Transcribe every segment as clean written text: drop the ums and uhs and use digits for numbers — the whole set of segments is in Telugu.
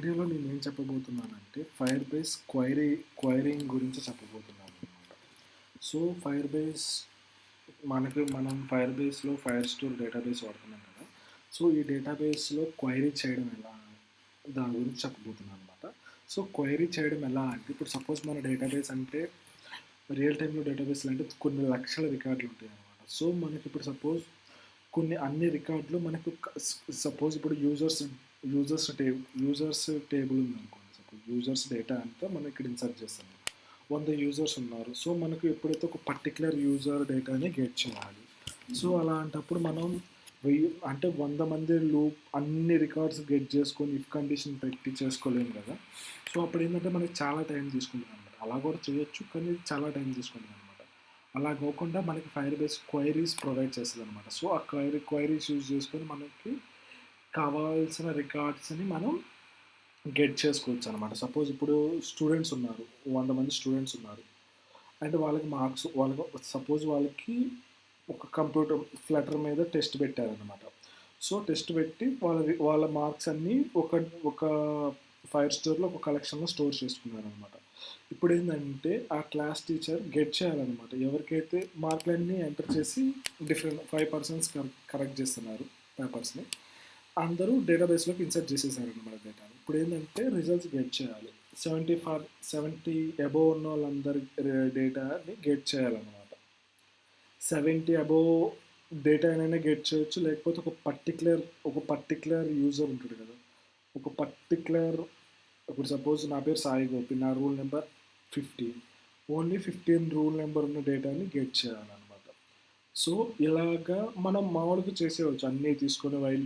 వీడియోలో నేనేం చెప్పబోతున్నానంటే ఫైర్బేస్ క్వైరింగ్ గురించి చెప్పబోతున్నాను అనమాట. సో ఫైర్బేస్ మనం ఫైర్బేస్లో ఫైర్స్టోర్ డేటాబేస్ వాడుతున్నాం కదా. సో ఈ డేటాబేస్లో క్వైరీ చేయడం ఎలా, దాని గురించి చెప్పబోతున్నాను అనమాట. సో క్వైరీ చేయడం ఎలా అంటే, ఇప్పుడు సపోజ్ మన డేటాబేస్ అంటే రియల్ టైంలో డేటాబేస్లు అంటే కొన్ని లక్షల రికార్డులు ఉంటాయి అనమాట. సో మనకి ఇప్పుడు సపోజ్ అన్ని రికార్డులు మనకు సపోజ్ ఇప్పుడు యూజర్స్ టేబుల్ ఉందనుకోండి. సపోజ్ యూజర్స్ డేటా అంతా మనం ఇక్కడ ఇన్సర్ట్ చేస్తాము. 100 యూజర్స్ ఉన్నారు. సో మనకు ఎప్పుడైతే ఒక పర్టికులర్ యూజర్ డేటాని గెట్ చేయాలి. సో అలాంటప్పుడు మనం 100 మంది అన్ని రికార్డ్స్ గెట్ చేసుకొని ఇఫ్ కండిషన్ పెట్టి చేసుకోలేము కదా. సో అప్పుడు ఏంటంటే మనకి చాలా టైం తీసుకుంటుంది అనమాట. అలా కూడా చేయొచ్చు, కానీ చాలా టైం తీసుకుంటుంది అనమాట. అలా కాకుండా మనకి ఫైర్బేస్ క్వైరీస్ ప్రొవైడ్ చేస్తుంది అనమాట. సో ఆ క్వైరీస్ యూజ్ చేసుకొని మనకి కావాల్సిన రికార్డ్స్ని మనం గెట్ చేసుకోవచ్చు అనమాట. సపోజ్ ఇప్పుడు స్టూడెంట్స్ ఉన్నారు, 100 మంది స్టూడెంట్స్ ఉన్నారు. అండ్ వాళ్ళకి ఒక కంప్యూటర్ ఫ్లటర్ మీద టెస్ట్ పెట్టారనమాట. సో టెస్ట్ పెట్టి వాళ్ళ మార్క్స్ అన్నీ ఒక ఫైర్ స్టోర్లో ఒక కలెక్షన్లో స్టోర్ చేసుకున్నారనమాట. ఇప్పుడు ఏంటంటే ఆ క్లాస్ టీచర్ గెట్ చేయాలన్నమాట. ఎవరికైతే మార్కులన్నీ ఎంటర్ చేసి డిఫరెంట్ 5% కరెక్ట్ చేస్తున్నారు పేపర్స్ని, అందరూ డేటాబేస్లోకి ఇన్సర్ట్ చేసేసారనమాట డేటాని. ఇప్పుడు ఏంటంటే రిజల్ట్స్ గెట్ చేయాలి. 70 అబోవ్ ఉన్న వాళ్ళందరి డేటాని గెట్ చేయాలన్నమాట. 70 అబోవ్ డేటా అయినా గెట్ చేయొచ్చు, లేకపోతే ఒక పర్టికులర్ యూజర్ ఉంటాడు కదా. ఒక పర్టికులర్ ఇప్పుడు సపోజ్ నా పేరు సాయి గోపి, నా rule number 15, only 15 rule number ఉన్న డేటాని గెట్ చేయాలన్నమాట. సో ఇలాగా మనం మామూలుగా చేసేవచ్చు, అన్నీ తీసుకొని వైల్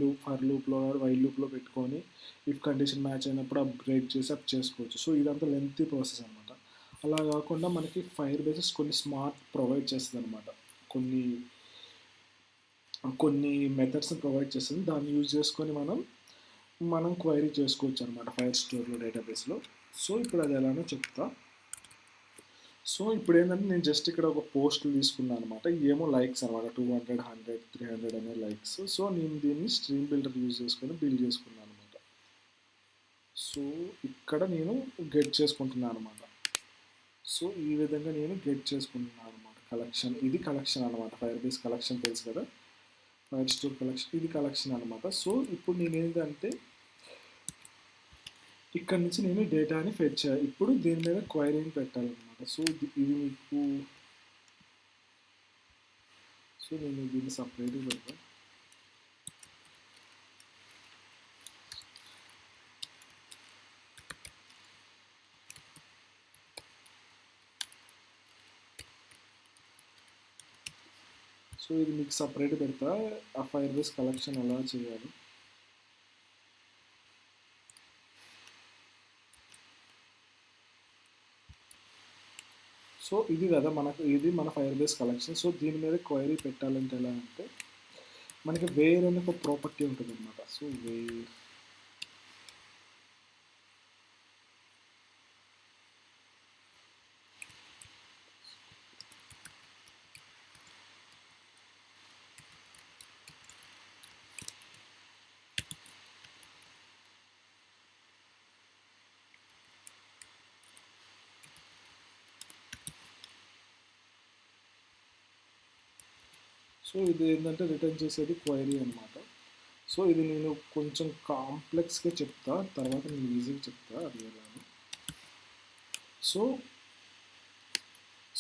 లూప్లో పెట్టుకొని ఇఫ్ కండిషన్ మ్యాచ్ అయినప్పుడు బ్రేక్ చేసి అప్ చేసుకోవచ్చు. సో ఇదంతా లెంతీ ప్రాసెస్ అనమాట. అలా కాకుండా మనకి ఫైర్ బేసెస్ కొన్ని స్మార్ట్ ప్రొవైడ్ చేస్తుంది అనమాట. కొన్ని మెథడ్స్ని ప్రొవైడ్ చేస్తుంది. దాన్ని యూజ్ చేసుకొని మనం క్వైరీ చేసుకోవచ్చు అనమాట ఫైర్ స్టోర్లో డేటాబేస్లో. సో ఇప్పుడు అది ఎలానో చెప్తా. సో ఇప్పుడు ఏంటంటే నేను జస్ట్ ఇక్కడ ఒక పోస్టులు తీసుకున్నాను అనమాట. ఏమో లైక్స్ అనమాట, 200, 100, 300 అనే లైక్స్. సో నేను దీన్ని స్ట్రీమ్ బిల్డర్ యూజ్ చేసుకొని బిల్డ్ చేసుకున్నాను అనమాట. సో ఇక్కడ నేను గెట్ చేసుకుంటున్నాను అనమాట. సో ఈ విధంగా నేను గెట్ చేసుకుంటున్నాను అనమాట. ఇది కలెక్షన్ అనమాట. ఫైర్బేస్ కలెక్షన్ తెలుసు కదా, ఫైర్ స్టోర్ కలెక్షన్, ఇది కలెక్షన్ అనమాట. సో ఇప్పుడు నేను ఏంటంటే ఇక్కడ నుంచి నేను డేటాని ఫెచ్ చేయాలి. ఇప్పుడు దీని మీద క్వైరీని పెట్టాలన్నమాట. సో ఇది మీకు నేను దీన్ని సపరేట్గా పెడతాను. సో ఇది మీకు సపరేట్ పెడతా, ఆ ఫైర్బేస్ కలెక్షన్ ఎలా చేయాలి. సో ఇది కదా ఇది మన ఫైర్బేస్ కలెక్షన్. సో దీని మీద క్వైరీ పెట్టాలంటే ఎలా అంటే, మనకి వేర్ అనే ఒక ప్రాపర్టీ ఉంటుంది అనమాట. సో వేర్ సో ఇది ఏంటంటే రిటర్న్ చేసేది క్వైరీ అనమాట. సో ఇది నేను కొంచెం కాంప్లెక్స్గా చెప్తా, తర్వాత నేను ఈజీగా చెప్తా అది ఎలా.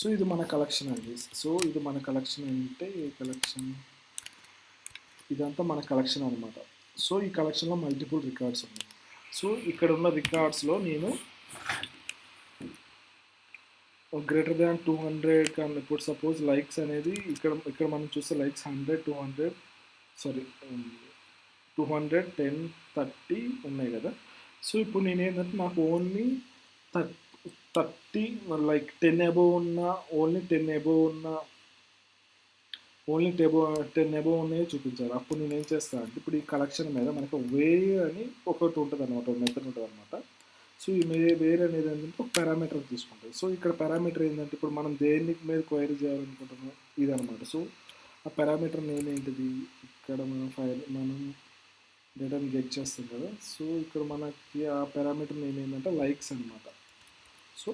సో ఇది మన కలెక్షన్ అండి. సో ఇది మన కలెక్షన్ అంటే ఏ కలెక్షన్, ఇదంతా మన కలెక్షన్ అనమాట. సో ఈ కలెక్షన్లో మల్టిపుల్ రికార్డ్స్ ఉన్నాయి. సో ఇక్కడ ఉన్న రికార్డ్స్లో నేను గ్రేటర్ దాన్ 200 కానీ, ఇప్పుడు సపోజ్ లైక్స్ అనేది ఇక్కడ మనం చూస్తే లైక్స్ 100, 200 200, 10, 30 ఉన్నాయి కదా. సో ఇప్పుడు నేను ఏంటంటే నాకు ఓన్లీ 30 లైక్ 10 అబోవ్ ఉన్న ఓన్లీ 10 అబోవ్ ఉన్నాయో చూపించాలి. అప్పుడు నేను ఏం చేస్తాను అంటే, ఇప్పుడు ఈ కలెక్షన్ మీద మనకు వేర్ అని ఒకటి ఉంటుంది అనమాట, మెథడ్ ఉంటుంది అనమాట. సో ఈ వేర్ అనేది ఏంటంటే ఒక పారామీటర్ తీసుకుంటుంది. సో ఇక్కడ పారామీటర్ ఏంటంటే, ఇప్పుడు మనం దేని మీద క్వైరీ చేయాలనుకుంటున్నాం ఇదనమాట. సో ఆ పారామీటర్ నేమ్ ఏంటిది, ఇక్కడ మనం డేటాని గెట్ చేస్తాం కదా. సో ఇక్కడ మనకి ఆ పారామీటర్ నేమ్ ఏంటంటే లైక్స్ అనమాట. సో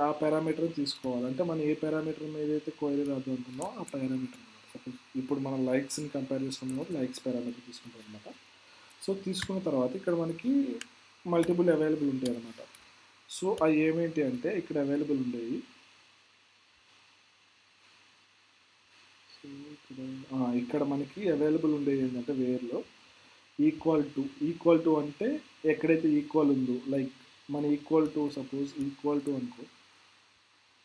ఆ పారామీటర్ని తీసుకోవాలి. అంటే మనం ఏ పారామీటర్ మీద అయితే క్వైరీ రాదు అంటున్నామో ఆ పారామీటర్ అనమాట. సపోజ్ ఇప్పుడు మనం లైక్స్ని కంపేర్ చేసుకున్నాం కాబట్టి లైక్స్ పారామీటర్ తీసుకుంటాం అనమాట. సో తీసుకున్న తర్వాత ఇక్కడ మనకి మల్టిపుల్ అవైలబుల్ ఉంటాయి అనమాట. సో అవి ఏమేంటి అంటే ఇక్కడ అవైలబుల్ ఉండేవి. సో ఇక్కడ మనకి అవైలబుల్ ఉండేవి ఏంటంటే వేర్లో ఈక్వల్ టు అంటే ఎక్కడైతే ఈక్వల్ ఉందో, లైక్ మన equal to suppose equal to అనుకో,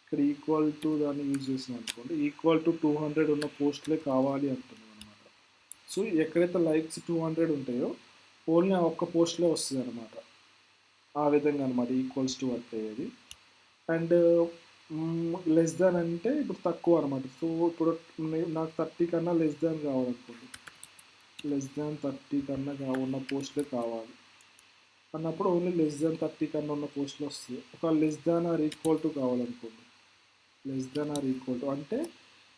ఇక్కడ ఈక్వల్ టు దాన్ని యూజ్ చేసినాం అనుకోండి, ఈక్వల్ టు 200 ఉన్న పోస్టులే కావాలి అంటున్నాం అనమాట. సో ఎక్కడైతే లైక్స్ 200 ఉంటాయో ఓన్లీ ఆ ఒక్క పోస్ట్లో వస్తుంది అనమాట. ఆ విధంగా అనమాట ఈక్వల్స్ టు వర్క్ అయ్యేది. అండ్ లెస్ దాన్ అంటే ఇప్పుడు తక్కువ అనమాట. సో ఇప్పుడు నాకు 30 కన్నా లెస్ దాన్ కావాలనుకోండి, లెస్ దాన్ 30 కన్నా ఉన్న పోస్టులే కావాలి అన్నప్పుడు ఓన్లీ లెస్ దాన్ 30 కన్నా ఉన్న పోస్టులు వస్తుంది. ఒక less than or equal to కావాలనుకోండి, less than or equal to అంటే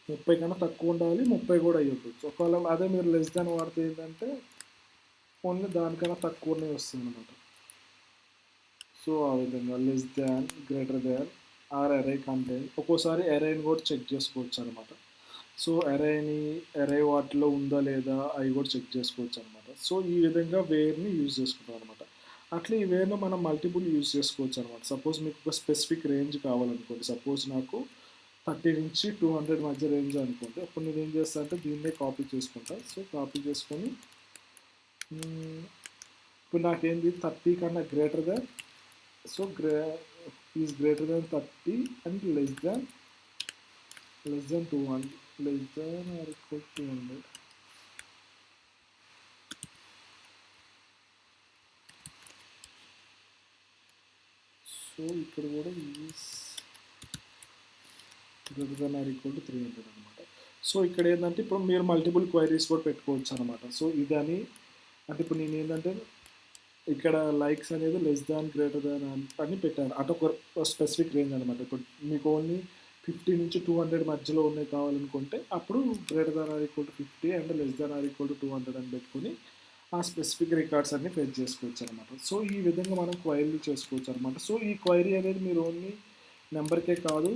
30 కన్నా తక్కువ ఉండాలి, 30 కూడా అయ్యొచ్చు. ఒకవేళ అదే మీరు లెస్ దాన్ వాడితే ఏంటంటే ఓన్లీ దానికన్నా తక్కువనే వస్తుంది అనమాట. సో ఆ విధంగా less than, greater than or అరే కంటెంట్. ఒక్కోసారి అరేని కూడా చెక్ చేసుకోవచ్చు అనమాట. సో అరే వాటిలో ఉందా లేదా అవి కూడా చెక్ చేసుకోవచ్చు అనమాట. సో ఈ విధంగా వేర్ని యూజ్ చేసుకుంటాం అనమాట. అట్లా ఈ వేర్లో మనం మల్టిపుల్ యూజ్ చేసుకోవచ్చు అనమాట. సపోజ్ మీకు ఒక స్పెసిఫిక్ రేంజ్ కావాలనుకోండి, సపోజ్ నాకు 30 నుంచి 200 మధ్య రేంజ్ అనుకోండి, అప్పుడు నేను ఏం చేస్తాను అంటే దీన్నే కాపీ చేసుకుంటా. సో కాపీ చేసుకొని ఇప్పుడు నాకేంది 30 కన్నా greater than, so is greater than 30 and less than 200, less than or equal 200. So ఇక్కడ కూడా is greater than or equal to 300 అనమాట. సో ఇక్కడ ఏంటంటే ఇప్పుడు మీరు మల్టిపుల్ క్వైరీస్ కూడా పెట్టుకోవచ్చు అనమాట. సో ఇదని అంటే ఇప్పుడు నేను ఏంటంటే ఇక్కడ లైక్స్ అనేది లెస్ దాన్, గ్రేటర్ దాన్ అని పెట్టాను. అంటే ఒక స్పెసిఫిక్ రేంజ్ అనమాట. ఇప్పుడు మీకు ఓన్లీ 50 నుంచి 200 మధ్యలో ఉన్నాయి కావాలనుకుంటే అప్పుడు greater than or equal to 50 and less than or equal to 200 అని పెట్టుకుని ఆ స్పెసిఫిక్ రికార్డ్స్ అన్ని ఫెచ్ చేసుకోవచ్చు అనమాట. సో ఈ విధంగా మనం క్వైరీ చేసుకోవచ్చు అనమాట. సో ఈ క్వైరీ అనేది మీరు ఓన్లీ నెంబర్కే కాదు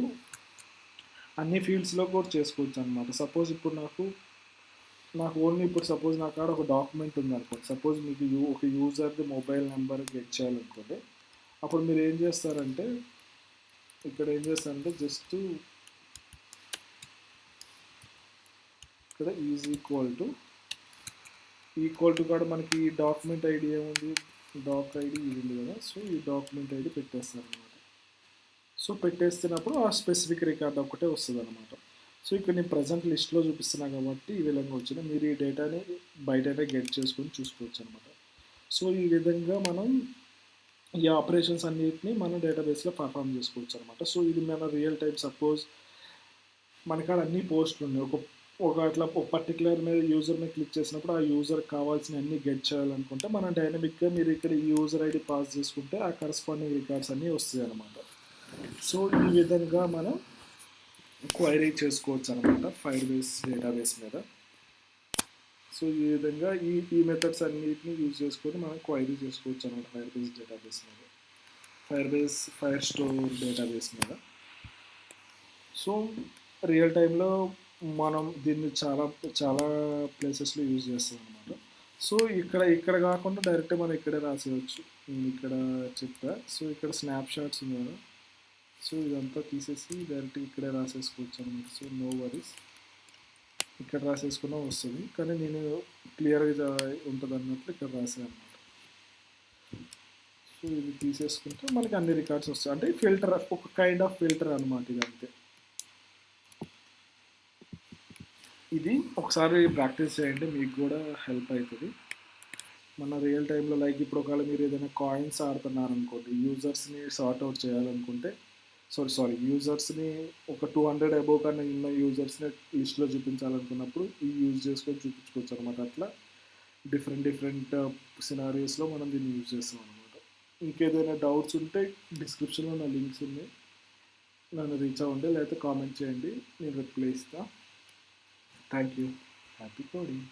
అన్ని ఫీల్డ్స్లో కూడా చేసుకోవచ్చు అనమాట. సపోజ్ ఇప్పుడు నాకు ఓన్లీ ఇప్పుడు సపోజ్ నా కాడ ఒక డాక్యుమెంట్ ఉంది అనుకోండి, సపోజ్ మీకు ఒక యూజర్ది మొబైల్ నెంబర్ గెట్ చేయాలనుకోండి, అప్పుడు మీరు ఏం చేస్తారంటే ఇక్కడ ఏం చేస్తారంటే జస్ట్ ఇక్కడ ఈజ్ ఈక్వల్ టు కాడ మనకి డాక్యుమెంట్ ఐడి ఏముంది, డాక్ ఐడి ఇది ఉంది కదా. సో ఈ డాక్యుమెంట్ ఐడి పెట్టేస్తారు అనమాట. సో పెట్టేస్తున్నప్పుడు ఆ స్పెసిఫిక్ రికార్డ్ ఒకటే వస్తుంది అనమాట. సో ఇక్కడ నేను ప్రజెంట్ లిస్ట్లో చూపిస్తున్నాను కాబట్టి ఈ విధంగా వచ్చిన మీరు ఈ డేటాని బయటనే గెట్ చేసుకొని చూసుకోవచ్చు అనమాట. సో ఈ విధంగా మనం ఈ ఆపరేషన్స్ అన్నిటిని మనం డేటాబేస్లో పర్ఫామ్ చేసుకోవచ్చు అనమాట. సో ఇది మన రియల్ టైం సపోజ్ మనకాడ అన్ని పోస్టులు ఉన్నాయి, ఒక అట్లా ఒక పర్టికులర్ మీద యూజర్ మీద క్లిక్ చేసినప్పుడు ఆ యూజర్కి కావాల్సిన అన్ని గెట్ చేయాలనుకుంటే మనం డైనమిక్గా మీరు ఇక్కడ ఈ యూజర్ ఐడి పాస్ చేసుకుంటే ఆ కరస్పాండింగ్ రికార్డ్స్ అన్నీ వస్తాయి అనమాట. సో ఈ విధంగా మనం క్వైరీ చేసుకోవచ్చు అనమాట ఫైర్బేస్ డేటాబేస్ మీద. సో ఈ విధంగా ఈ మెథడ్స్ అన్నిటిని యూజ్ చేసుకొని మనం క్వైరీ చేసుకోవచ్చు అనమాట ఫైర్బేస్ డేటాబేస్ మీద, ఫైర్బేస్ ఫైర్స్టోర్ డేటాబేస్ మీద. సో రియల్ టైంలో మనం దీన్ని చాలా చాలా ప్లేసెస్లో యూజ్ చేస్తాం అనమాట. సో ఇక్కడ కాకుండా డైరెక్ట్ మనం ఇక్కడే రాసేయచ్చు. నేను ఇక్కడ చెప్పా. సో ఇక్కడ స్నాప్ షాట్స్ ఉంది కదా, సో ఇదంతా తీసేసి డైరెక్ట్గా ఇక్కడే రాసేసుకోవచ్చు అనమాట. సో నో వరీస్, ఇక్కడ రాసేసుకున్నా వస్తుంది, కానీ నేను క్లియర్గా ఉంటుంది అన్నట్లు ఇక్కడ రాసాను అనమాట. సో ఇది తీసేసుకుంటే మనకి అన్ని రికార్డ్స్ వస్తాయి. అంటే ఫిల్టర్, ఒక కైండ్ ఆఫ్ ఫిల్టర్ అనమాట ఇది, అంతే. ఇది ఒకసారి ప్రాక్టీస్ చేయండి, మీకు కూడా హెల్ప్ అవుతుంది. మన రియల్ టైంలో లైక్ ఇప్పుడు ఒకవేళ మీరు ఏదైనా కాయిన్స్ ఆడుతున్నారనుకోండి, యూజర్స్ని సార్ట్ అవుట్ చేయాలనుకుంటే యూజర్స్ని ఒక 200 అబోవ్ కన్నా ఉన్న యూజర్స్ని లిస్ట్లో చూపించాలనుకున్నప్పుడు ఈ యూజ్ చేసుకొని చూపించుకోవచ్చు అనమాట. అట్లా డిఫరెంట్ సినారియోస్లో మనం దీన్ని యూజ్ చేస్తాం అనమాట. ఇంకేదైనా డౌట్స్ ఉంటే డిస్క్రిప్షన్లో నా లింక్స్ ఉన్నాయి, నన్ను రీచ్ అవ్వండి, లేకపోతే కామెంట్ చేయండి, నేను రిప్లై ఇస్తాను. Thank you. Happy coding.